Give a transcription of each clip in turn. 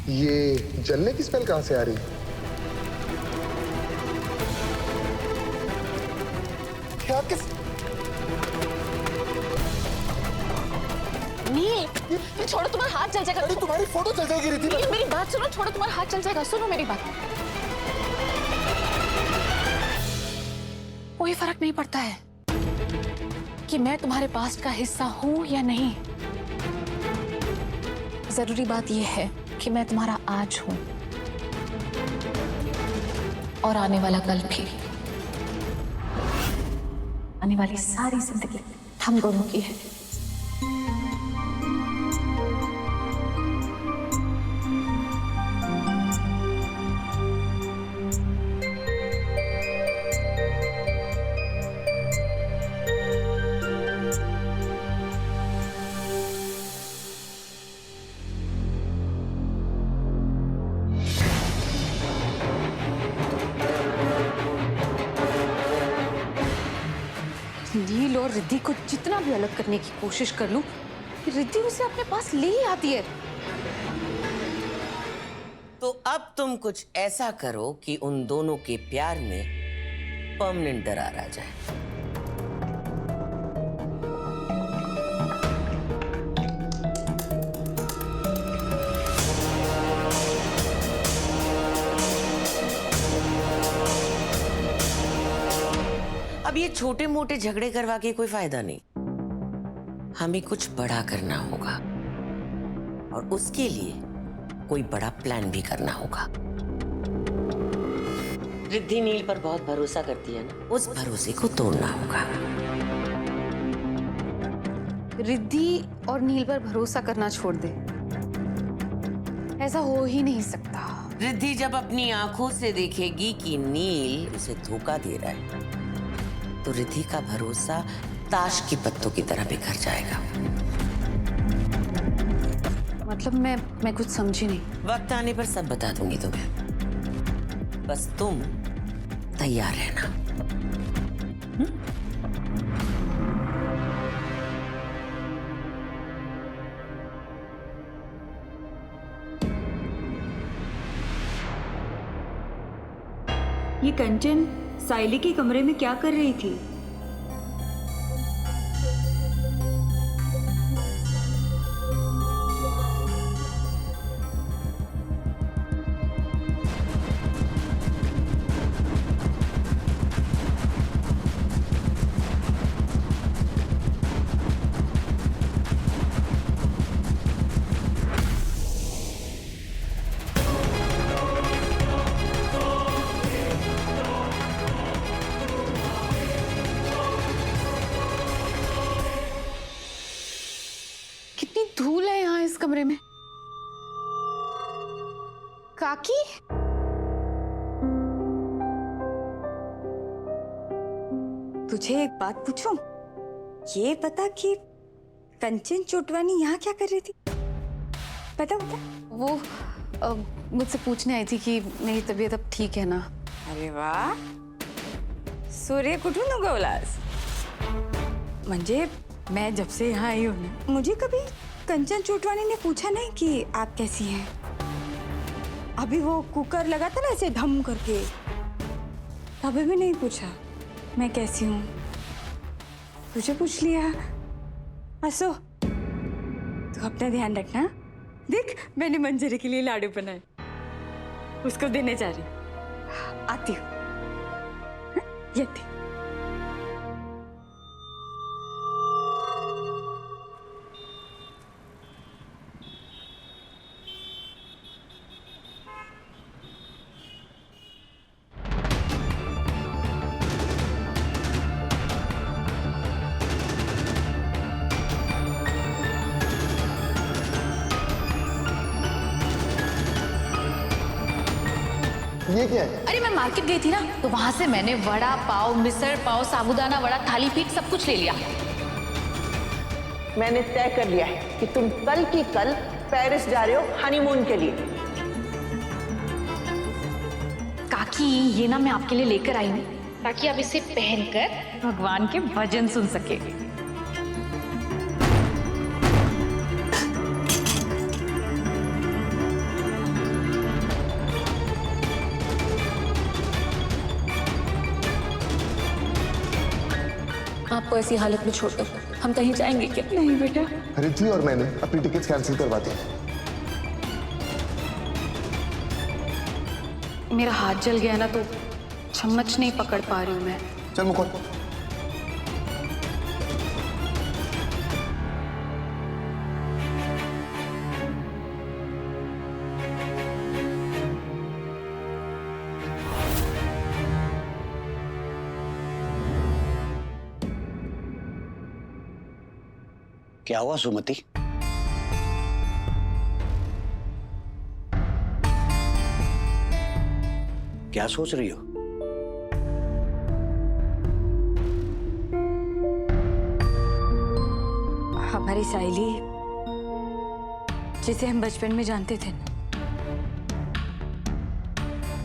ये जलने की स्मेल कहाँ से आ रही है? क्या किस नील, छोड़ो, तुम्हारा हाथ जल जाएगा। अरे तुम्हारी फोटो जल जाएगी रिद्धि। नील, मेरी बात सुनो, छोड़ो, तुम्हारा हाथ जल जाएगा। सुनो मेरी बात। कोई फर्क नहीं पड़ता है कि मैं तुम्हारे पास्ट का हिस्सा हूं या नहीं। जरूरी बात यह है कि मैं तुम्हारा आज हूं और आने वाला कल भी। आने वाली सारी जिंदगी हम दोनों की है। नील और रिद्धि को जितना भी अलग करने की कोशिश कर लूं, रिद्धि उसे अपने पास ले ही आती है। तो अब तुम कुछ ऐसा करो कि उन दोनों के प्यार में परमानेंट दरार आ जाए। अब ये छोटे मोटे झगड़े करवा के कोई फायदा नहीं। हमें कुछ बड़ा करना होगा और उसके लिए कोई बड़ा प्लान भी करना होगा। रिद्धि नील पर बहुत भरोसा करती है ना, उस भरोसे को तोड़ना होगा। रिद्धि और नील पर भरोसा करना छोड़ दे, ऐसा हो ही नहीं सकता। रिद्धि जब अपनी आंखों से देखेगी कि नील उसे धोखा दे रहा है, तो रिद्धि का भरोसा ताश की पत्तों की तरह बिखर जाएगा। मतलब मैं कुछ समझी नहीं। वक्त आने पर सब बता दूंगी तुम्हें, बस तुम तैयार रहना। ये कंचन साइली के कमरे में क्या कर रही थी? कितनी धूल है यहाँ इस कमरे में। काकी, तुझे एक बात पूछूं? ये बता कि कंचन चोटवानी यहाँ क्या कर रही थी? पता बता। वो मुझसे पूछने आई थी कि मेरी तबीयत अब ठीक है ना। अरे वाह, सूर्य कुठून उगवलास? म्हणजे मैं जब से यहाँ आई हूँ ना, मुझे कभी कंचन चोटवानी ने पूछा नहीं कि आप कैसी हैं। अभी वो कुकर लगा था ना ऐसे धम करके, तभी भी नहीं पूछा मैं कैसी हूँ। तुझे पूछ लिया। असो, तू अपना ध्यान रखना। देख, मैंने मंजरी के लिए लाडू बनाए, उसको देने जा रही। आती हूँ। ये थी। ये क्या है? अरे मैं मार्केट गई थी ना, तो वहां से मैंने वड़ा पाव, मिसल पाव, साबूदाना वड़ा, थाली पीठ सब कुछ ले लिया। मैंने तय कर लिया है कि तुम कल की कल पेरिस जा रहे हो हनीमून के लिए। काकी, ये ना मैं आपके लिए लेकर आई हूँ ताकि आप इसे पहनकर भगवान के भजन सुन सके। आपको ऐसी हालत में छोड़कर हम कहीं जाएंगे क्या? नहीं बेटा। रिद्धि और मैंने अपनी टिकट्स कैंसिल करवा दी। मेरा हाथ जल गया ना तो चम्मच नहीं पकड़ पा रही हूँ मैं। चल मुकुल। क्या हुआ सुमति? क्या सोच रही हो? हमारी साइली, जिसे हम बचपन में जानते थे ना,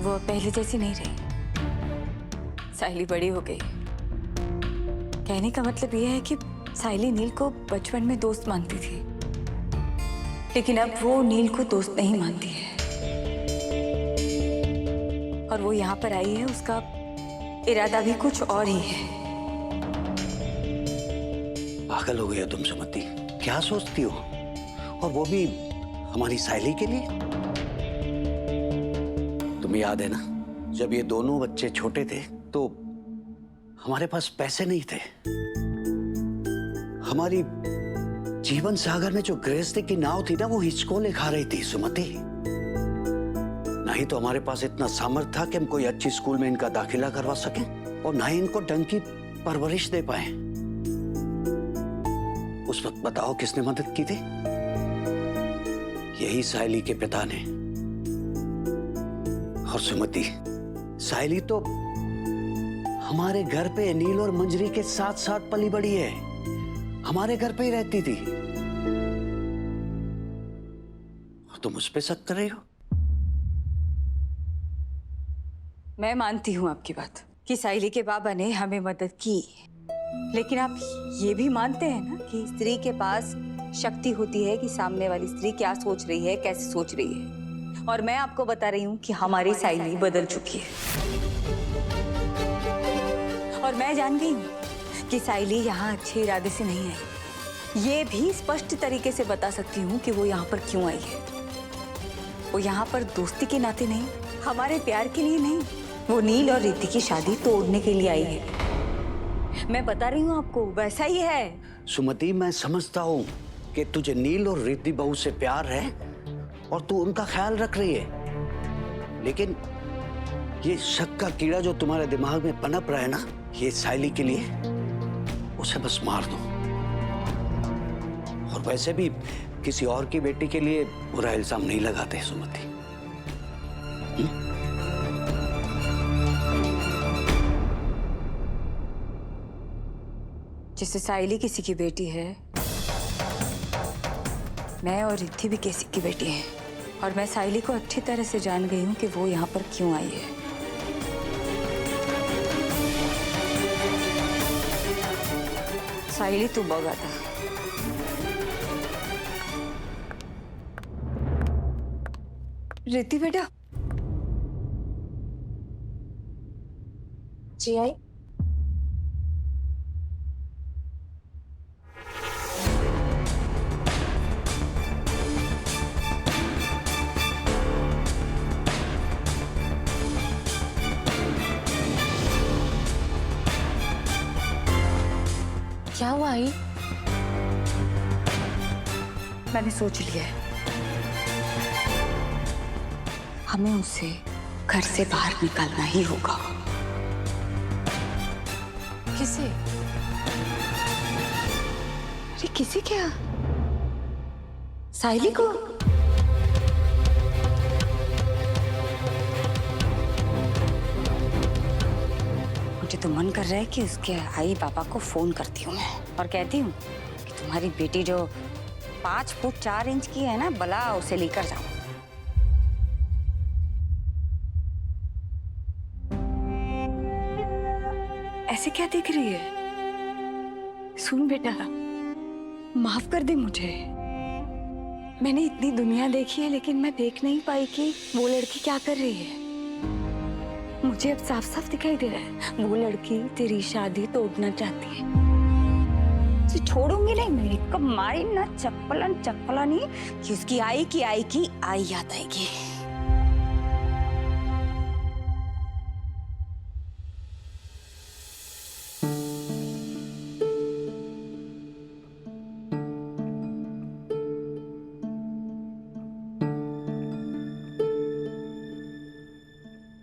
वो अब पहले जैसी नहीं रही। साइली बड़ी हो गई। कहने का मतलब यह है कि साइली नील को बचपन में दोस्त मानती थी, लेकिन अब वो नील को दोस्त नहीं मानती है। और वो यहाँ पर आई है, उसका इरादा भी कुछ और ही है। पागल हो गया तुम सुमति, क्या सोचती हो? और वो भी हमारी साइली के लिए? तुम्हें याद है ना, जब ये दोनों बच्चे छोटे थे तो हमारे पास पैसे नहीं थे। हमारी जीवन सागर में जो गृहस्थी की नाव थी ना, वो हिचकोले खा रही थी सुमति। नहीं तो हमारे पास इतना सामर्थ्य था कि हम कोई अच्छी स्कूल में इनका दाखिला करवा सकें, और ना ही इनको ढंग की परवरिश दे पाए। उस वक्त बताओ किसने मदद की थी? यही साइली के पिता ने। और सुमति, साइली तो हमारे घर पे नील और मंजरी के साथ साथ पली बड़ी है, हमारे घर पे ही रहती थी। और तुम उस पे शक कर रही हो? मैं मानती हूँ आपकी बात कि साइली के बाबा ने हमें मदद की, लेकिन आप ये भी मानते हैं ना कि स्त्री के पास शक्ति होती है कि सामने वाली स्त्री क्या सोच रही है, कैसे सोच रही है। और मैं आपको बता रही हूँ कि हमारी साइली बदल चुकी है। और मैं जान गई हूँ कि साइली यहाँ अच्छे इरादे से नहीं आई। ये भी स्पष्ट तरीके से बता सकती हूँ कि वो यहाँ पर क्यों आई है। वो यहाँ पर दोस्ती के नाते नहीं, हमारे प्यार के लिए नहीं, वो नील और रिद्धि की शादी तोड़ने के लिए आई है। मैं बता रही हूँ आपको, वैसा ही है। सुमति, मैं समझता हूँ कि तुझे नील और रिद्धि बहू से प्यार है और तू उनका ख्याल रख रही है, लेकिन ये शक का कीड़ा जो तुम्हारे दिमाग में पनप रहा है ना, ये साइली के लिए, उसे बस मार दो। और वैसे भी किसी और की बेटी के लिए बुरा इल्जाम नहीं लगाते सुमति। जिससे साइली किसी की बेटी है, मैं और रिद्धि भी किसी की बेटी है। और मैं साइली को अच्छी तरह से जान गई हूँ कि वो यहाँ पर क्यों आई है। साइली, तू बगा था। रिद्धि बेटा। जी आई। क्या हुआ आई? मैंने सोच लिया है, हमें उसे घर से बाहर निकालना ही होगा। किसे? अरे किसे क्या? साइली को। मुझे तो मन कर रहा है कि उसके आई पापा को फोन करती हूँ मैं और कहती हूँ कि तुम्हारी बेटी जो 5 फुट 4 इंच की है ना, भला उसे लेकर जाओ। ऐसे क्या देख रही है? सुन बेटा, माफ कर दे मुझे। मैंने इतनी दुनिया देखी है, लेकिन मैं देख नहीं पाई कि वो लड़की क्या कर रही है। मुझे अब साफ साफ दिखाई दे रहा है, वो लड़की तेरी शादी तोड़ना चाहती है। उसे छोड़ूंगी नहीं मैं। कब मारी ना चप्पला नहीं कि उसकी आई की आई याद आएगी।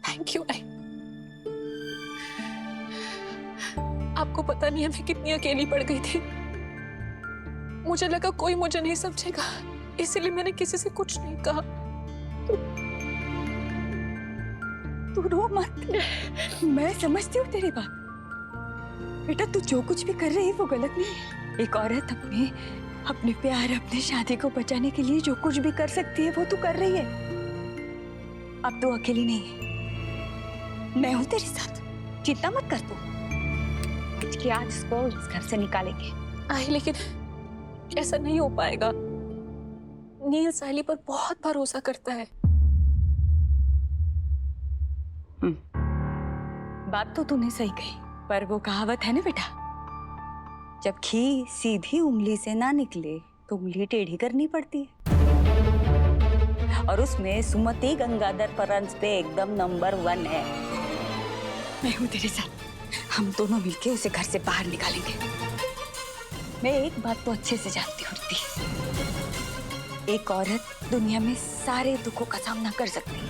Thank you. आपको पता नहीं है मैं कितनी अकेली पड़ गई थी। मुझे लगा कोई मुझे नहीं समझेगा, इसीलिए मैंने किसी से कुछ नहीं कहा। तू रो मत, मैं समझती हूँ तेरी बात। बेटा तू जो कुछ भी कर रही है वो गलत नहीं है। एक औरत अपने प्यार, अपने शादी को बचाने के लिए जो कुछ भी कर सकती है वो तू कर रही है। अब तू अकेली नहीं है, मैं हूं तेरे साथ। चिंता मत कर तू। आज के आज इसको इस घर से निकालेंगे। आई, लेकिन ऐसा नहीं हो पाएगा। नील साइली पर बहुत भरोसा करता है। बात तो तूने सही कही, पर वो कहावत है ना बेटा, जब घी सीधी उंगली से ना निकले तो उंगली टेढ़ी करनी पड़ती है। और उसमें सुमति गंगाधर परंस पे एकदम नंबर 1 है। मैं हूं तेरे साथ, हम दोनों मिलके उसे घर से बाहर निकालेंगे। मैं एक बात तो अच्छे से जानती हूँ रिद्धि, एक औरत दुनिया में सारे दुखों का सामना कर सकती है,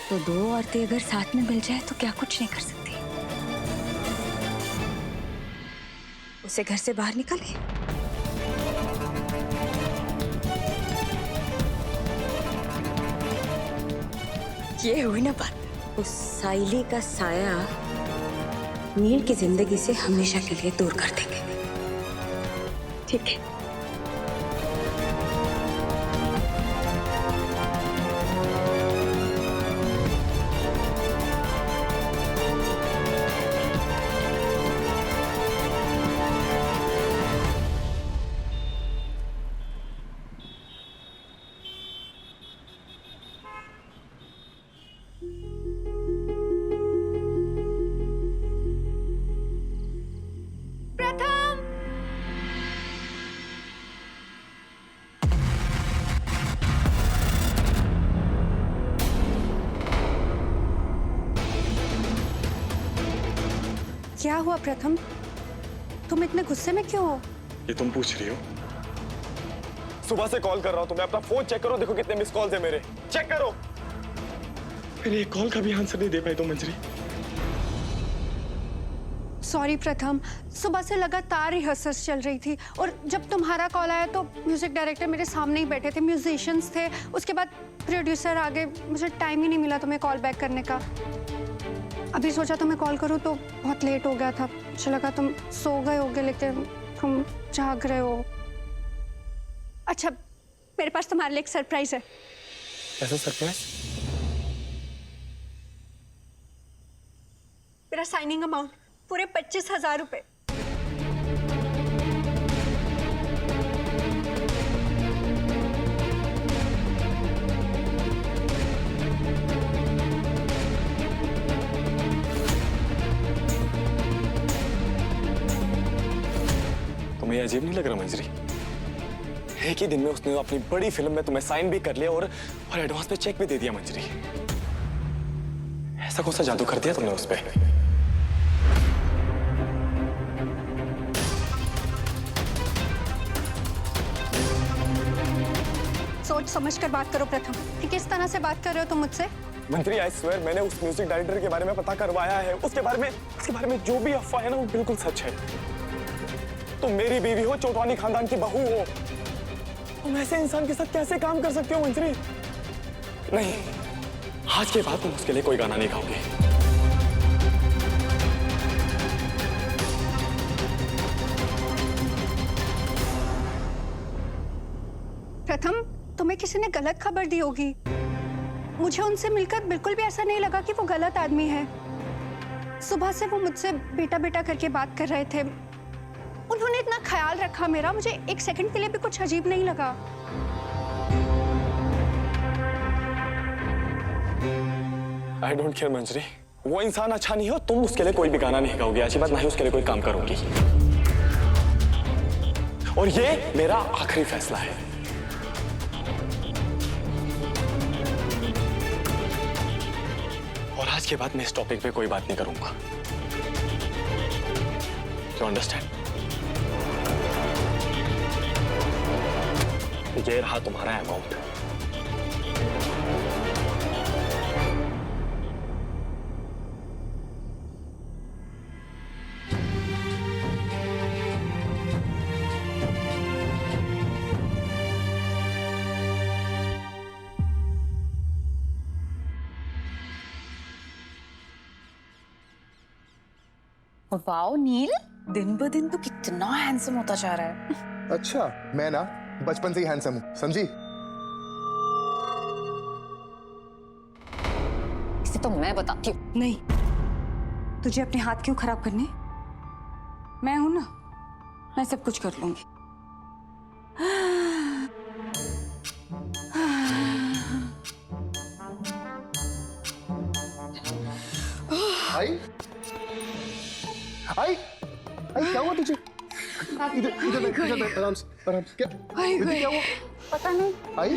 तो 2 औरतें अगर साथ में मिल जाए तो क्या कुछ नहीं कर सकती। उसे घर से बाहर निकाले। ये हुई ना बात। उस साइली का साया नील की जिंदगी से हमेशा के लिए दूर कर देंगे, ठीक है? क्या हुआ प्रथम? तुम इतने गुस्से में क्यों हो? ये तुम पूछ रही हो? सुबह से कॉल कर रहा हूं तुम्हें, अपना फोन चेक करो, देखो कितने मिस कॉल्स है मेरे। चेक करो। मेरे एक कॉल का भी आंसर नहीं दे पाई तुम मंजरी। सॉरी प्रथम, सुबह से लगातार रिहर्सल्स चल रही थी और जब तुम्हारा कॉल आया तो म्यूजिक डायरेक्टर मेरे सामने ही बैठे थे, म्यूजिशियंस थे, उसके बाद प्रोड्यूसर आ गए, मुझे टाइम ही नहीं मिला तुम्हें कॉल बैक करने का। अभी सोचा तुम्हें कॉल करूं तो बहुत लेट हो गया था, मुझे लगा तुम सो गए होगे लेकिन तुम जाग रहे हो। अच्छा, मेरे पास तुम्हारे लिए एक सरप्राइज है। ऐसा सरप्राइज? मेरा साइनिंग अमाउंट पूरे 25,000 रुपए। तुम्हें ये अजीब नहीं लग रहा मंजरी? एक ही दिन में उसने अपनी बड़ी फिल्म में तुम्हें साइन भी कर लिया और एडवांस में चेक भी दे दिया मंजरी। ऐसा कौन सा जादू कर दिया तुमने उस पे? सोच समझ कर बात करो प्रथम, कि किस तरह से बात कर रहे हो तुम मुझसे? मंत्री, आई स्वेयर मैंने उस म्यूजिक डायरेक्टर के बारे में पता करवाया है। उसके बारे में जो भी अफवाह है ना वो बिल्कुल सच है। तुम मेरी बीवी हो, चोटवानी खानदान की बहू हो, तुम ऐसे इंसान के साथ कैसे काम कर सकते हो मंजरी? नहीं, आज के बाद तुम उसके लिए कोई गाना नहीं गाओगे। प्रथम, तुम्हें किसी ने गलत खबर दी होगी। मुझे उनसे मिलकर बिल्कुल भी ऐसा नहीं लगा कि वो गलत आदमी है। सुबह से वो मुझसे बेटा बेटा करके बात कर रहे थे, उन्होंने इतना ख्याल रखा मेरा, मुझे एक सेकंड के लिए भी कुछ अजीब नहीं लगा। आई डोंट केयर मंजरी, वो इंसान अच्छा नहीं हो, तुम उसके लिए कोई भी गाना नहीं गाओगी, अच्छी बात ना ही उसके लिए कोई काम करोगी। और ये मेरा आखिरी फैसला है। और आज के बाद मैं इस टॉपिक पे कोई बात नहीं करूंगा। You understand? ये रहा तुम्हारा अमाउंट। वाओ नील, दिन ब दिन तो कितना हैंडसम होता जा रहा है। अच्छा, मैं ना बचपन से ही हैंडसम हूँ, समझी? इसे तो मैं बताती हूँ। नहीं, तुझे अपने हाथ क्यों खराब करने? मैं हूं ना, मैं सब कुछ कर लूंगी। आई आई आई, क्या हुआ तुझे? इधर इधर बैठ, आराम से क्या? इधर क्या हुआ? पता नहीं, आई,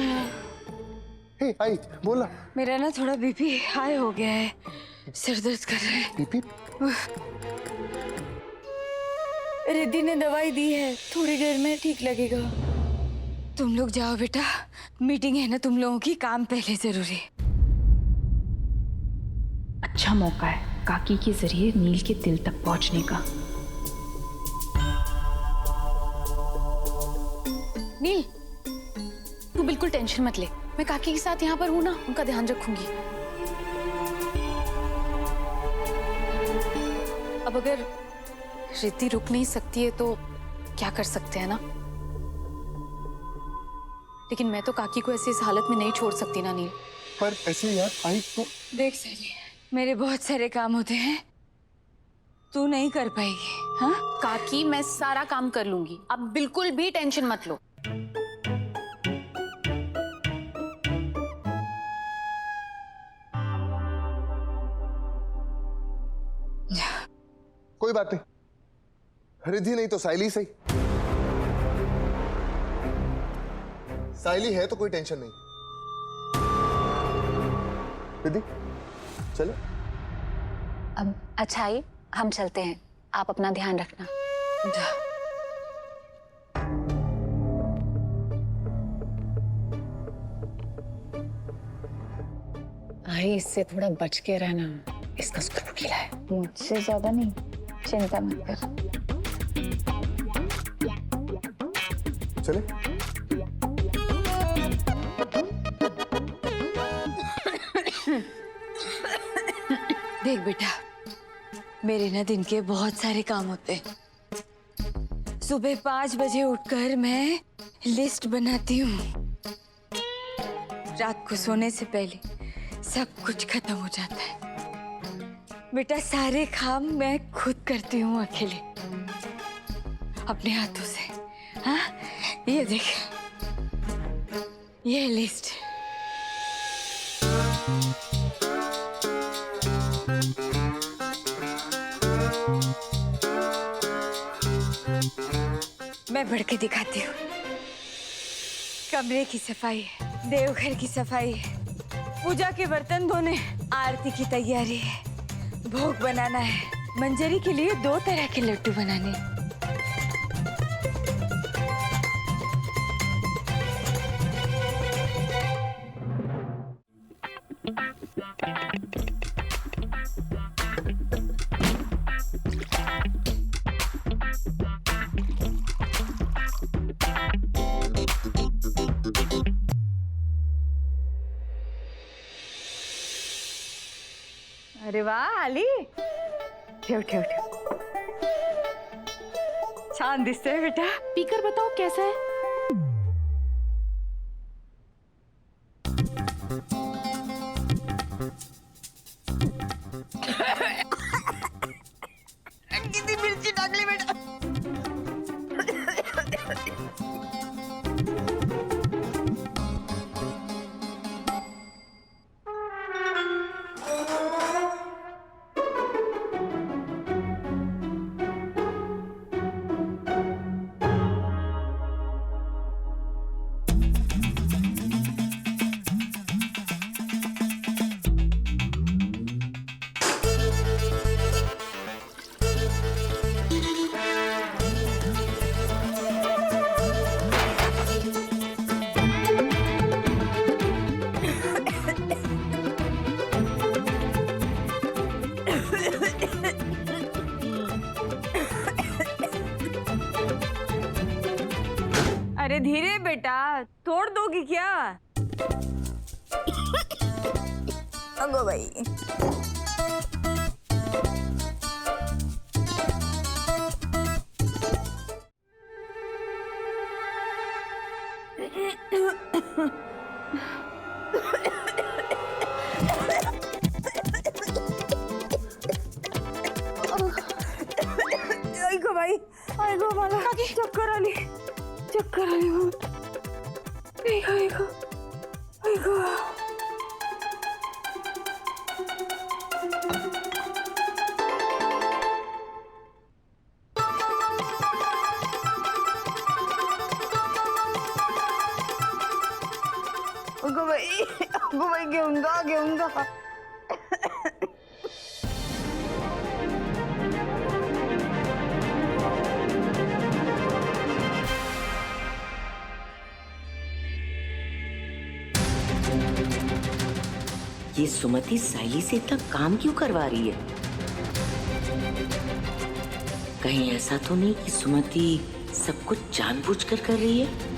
हे आई, बोला। मेरा ना थोड़ा बीपी हाई हो गया है, सिर दर्द कर रहा है। बीपी? रिद्धि ने दवाई दी है, थोड़ी देर में ठीक लगेगा। तुम लोग जाओ बेटा, मीटिंग है ना तुम लोगों की, काम पहले जरूरी। अच्छा मौका है काकी के जरिए नील के दिल तक पहुंचने का। नील, तू बिल्कुल टेंशन मत ले, मैं काकी के साथ यहाँ पर हूँ ना, उनका ध्यान रखूंगी। अब अगर रिद्धि रुक नहीं सकती है तो क्या कर सकते हैं ना। लेकिन मैं तो काकी को ऐसे इस हालत में नहीं छोड़ सकती ना नील। पर ऐसे यार आई तो देख सही, मेरे बहुत सारे काम होते हैं, तू नहीं कर पाएगी। हाँ काकी, मैं सारा काम कर लूंगी, आप बिल्कुल भी टेंशन मत लो। कोई बात नहीं, रिद्धि नहीं तो साइली सही। साइली है तो कोई टेंशन नहीं। रिद्धि चलो। अब अच्छा आई, हम चलते हैं, आप अपना ध्यान रखना। आई, इससे थोड़ा बच के रहना, इसका स्क्रू ढीला है। मुझसे ज्यादा नहीं, चिंता मत कर। चले। देख बेटा, मेरे ना दिन के बहुत सारे काम होते हैं। सुबह 5 बजे उठकर मैं लिस्ट बनाती हूँ। रात को सोने से पहले सब कुछ खत्म हो जाता है। बेटा सारे काम मैं खुद करती हूँ अकेले, अपने हाथों से। हाँ, ये देख, ये लिस्ट। मैं बढ़ के दिखाती हूँ। कमरे की सफाई है, देवघर की सफाई है, पूजा के बर्तन धोने, आरती की तैयारी है, भोग बनाना है, मंजरी के लिए 2 तरह के लड्डू बनाने। अरे वाह आली, ठेव ठेव ठेव, छान दिसतंय बेटा। पीकर बताओ कैसा है। कितनी मिर्ची डाल ली बेटा। अरे धीरे बेटा, तोड़ दोगी क्या? अगो भाई। ऐको बाई, ऐको मला चक्कर आली ऐको अगो बाई घेऊन जा ये सुमति साइली से इतना काम क्यों करवा रही है? कहीं ऐसा तो नहीं कि सुमति सब कुछ जानबूझकर कर रही है?